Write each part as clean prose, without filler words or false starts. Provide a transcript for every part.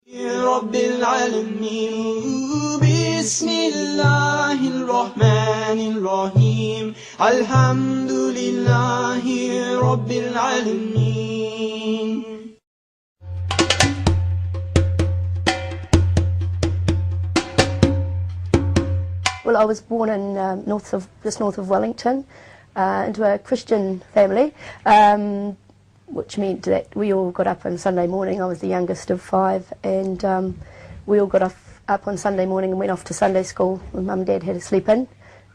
رب العالمين بسم الله الرحمن الرحيم الحمد لله رب العالمين. Well, I was born in just north of Wellington, into a Christian family, which meant that we all got up on Sunday morning. I was the youngest of 5, and we all got up on Sunday morning and went off to Sunday school. My mum and dad had to sleep in.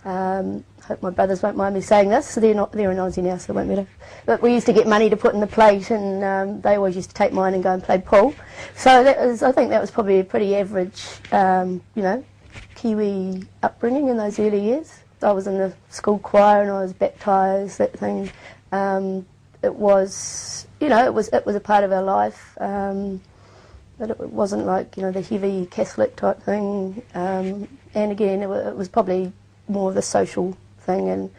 Hope my brothers won't mind me saying this. So they're in Aussie now, so it won't matter. But we used to get money to put in the plate, and they always used to take mine and go and play pool. So I think that was probably a pretty average, Kiwi upbringing in those early years. I was in the school choir and I was baptised, that thing. It was a part of our life, but it wasn't like, the heavy Catholic type thing. And again, it was probably more of the social thing, and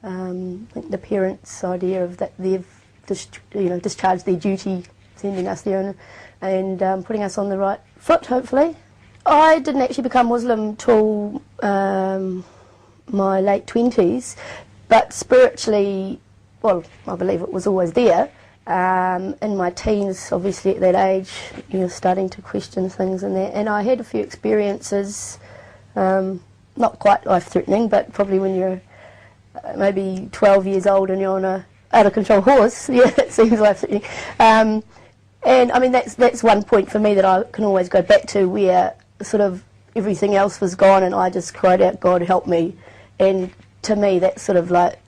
I think the parents' idea of that they've discharged their duty, sending us there and putting us on the right foot, hopefully. I didn't actually become Muslim till my late 20s, but spiritually, well, I believe it was always there. In my teens, obviously at that age, starting to question things and that. And I had a few experiences, not quite life-threatening, but probably when you're maybe 12 years old and you're on a out-of-control horse, yeah, that seems life-threatening. And I mean, that's one point for me that I can always go back to, where sort of everything else was gone and I just cried out, God help me. And to me, that's sort of like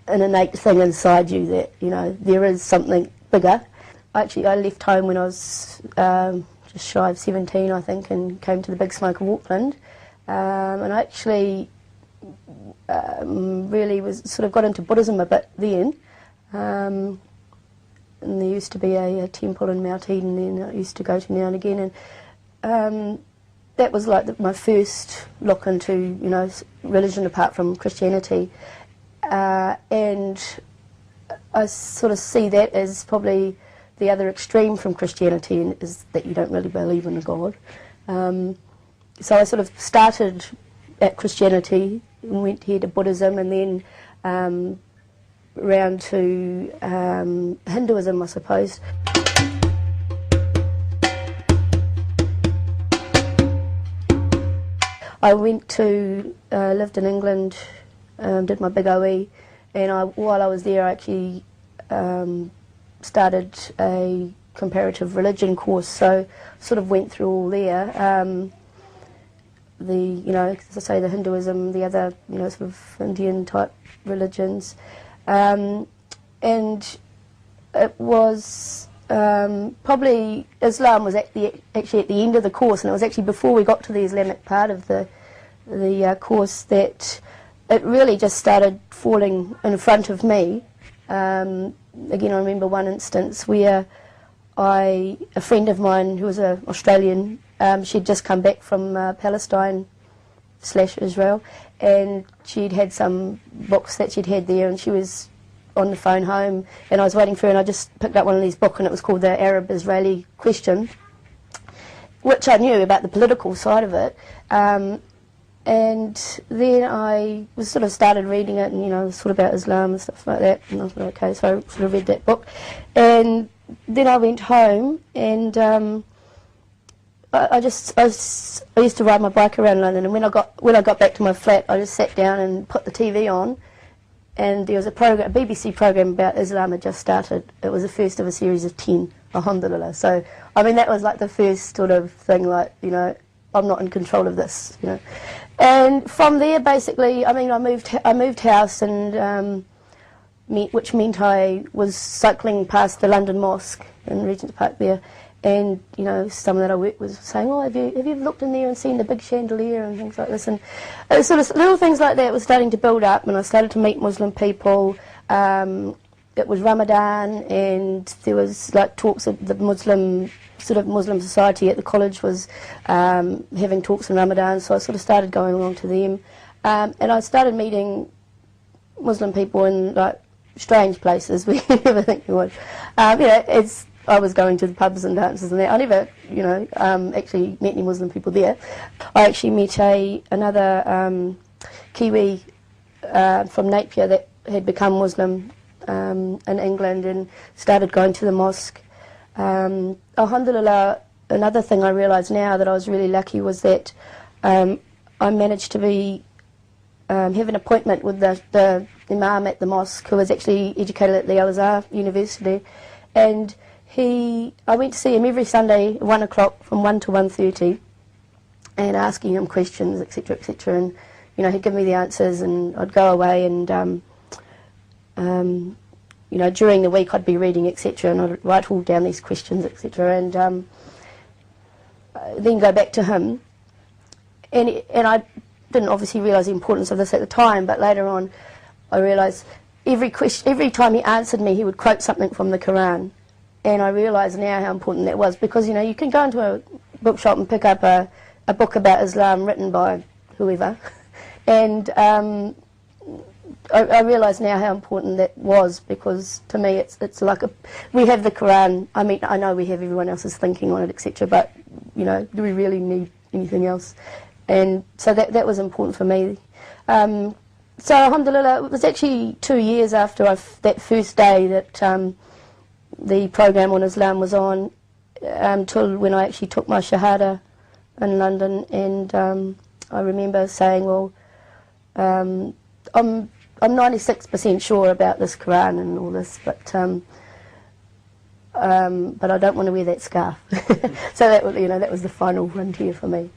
an innate thing inside you that, there is something bigger. I left home when I was just shy of 17, I think, and came to the Big Smoke of Auckland. And I actually really got into Buddhism a bit then. And there used to be a temple in Mount Eden then I used to go to now and again. And that was like my first look into, religion apart from Christianity. And I sort of see that as probably the other extreme from Christianity, is that you don't really believe in a God. So I sort of started at Christianity and went here to Buddhism, and then round to Hinduism, I suppose. I went to, lived in England, did my big OE, and while I was there I actually started a comparative religion course, so sort of went through all there. As I say, the Hinduism, the other, sort of Indian type religions. And it was probably, Islam was actually at the end of the course, and it was actually before we got to the Islamic part of the course that it really just started falling in front of me. Again, I remember one instance where a friend of mine who was an Australian, she'd just come back from Palestine/Israel, and she'd had some books that she'd had there, and she was on the phone home, and I was waiting for her, and I just picked up one of these books, and it was called The Arab-Israeli Question, which I knew about the political side of it. And then I sort of started reading it, and sort of about Islam and stuff like that, and I thought, okay, so I sort of read that book. And then I went home, and I used to ride my bike around London, and when I got back to my flat, I just sat down and put the TV on, and there was a BBC program about Islam had just started. It was the first of a series of 10, alhamdulillah. So, I mean, that was like the first sort of thing, like, I'm not in control of this, And from there, basically, I mean, I moved house, and which meant I was cycling past the London Mosque in Regent's Park there, and someone that I worked with was saying, "Oh, have you looked in there and seen the big chandelier and things like this?" And it was sort of little things like that were starting to build up, and I started to meet Muslim people. It was Ramadan, and there was like talks of the Muslim society at the college was having talks in Ramadan, so I sort of started going along to them, and I started meeting Muslim people in like strange places where you never think you would. I was going to the pubs and dances and that. I never, you know, actually met any Muslim people there. I actually met another Kiwi from Napier that had become Muslim in England and started going to the mosque. Alhamdulillah, another thing I realise now that I was really lucky was that I managed to have an appointment with the Imam at the mosque, who was actually educated at the Al-Azhar University, and I went to see him every Sunday at 1 o'clock from 1 to 1:30 and asking him questions, etc., etc., and you know, he'd give me the answers and I'd go away and you know, during the week I'd be reading, etc., and I'd write all down these questions, etc., and then go back to him. And I didn't obviously realise the importance of this at the time, but later on I realised every time he answered me, he would quote something from the Quran. And I realise now how important that was, because, you know, you can go into a bookshop and pick up a book about Islam written by whoever, and I realise now how important that was, because to me it's like we have the Quran. I mean, I know we have everyone else's thinking on it, etc., but, you know, do we really need anything else? And so that was important for me. So alhamdulillah, it was actually 2 years after that first day that the program on Islam was on, till when I actually took my Shahada in London, and I remember saying, well, I'm 96% sure about this Quran and all this, but I don't want to wear that scarf. So that was, you know, that was the final frontier for me.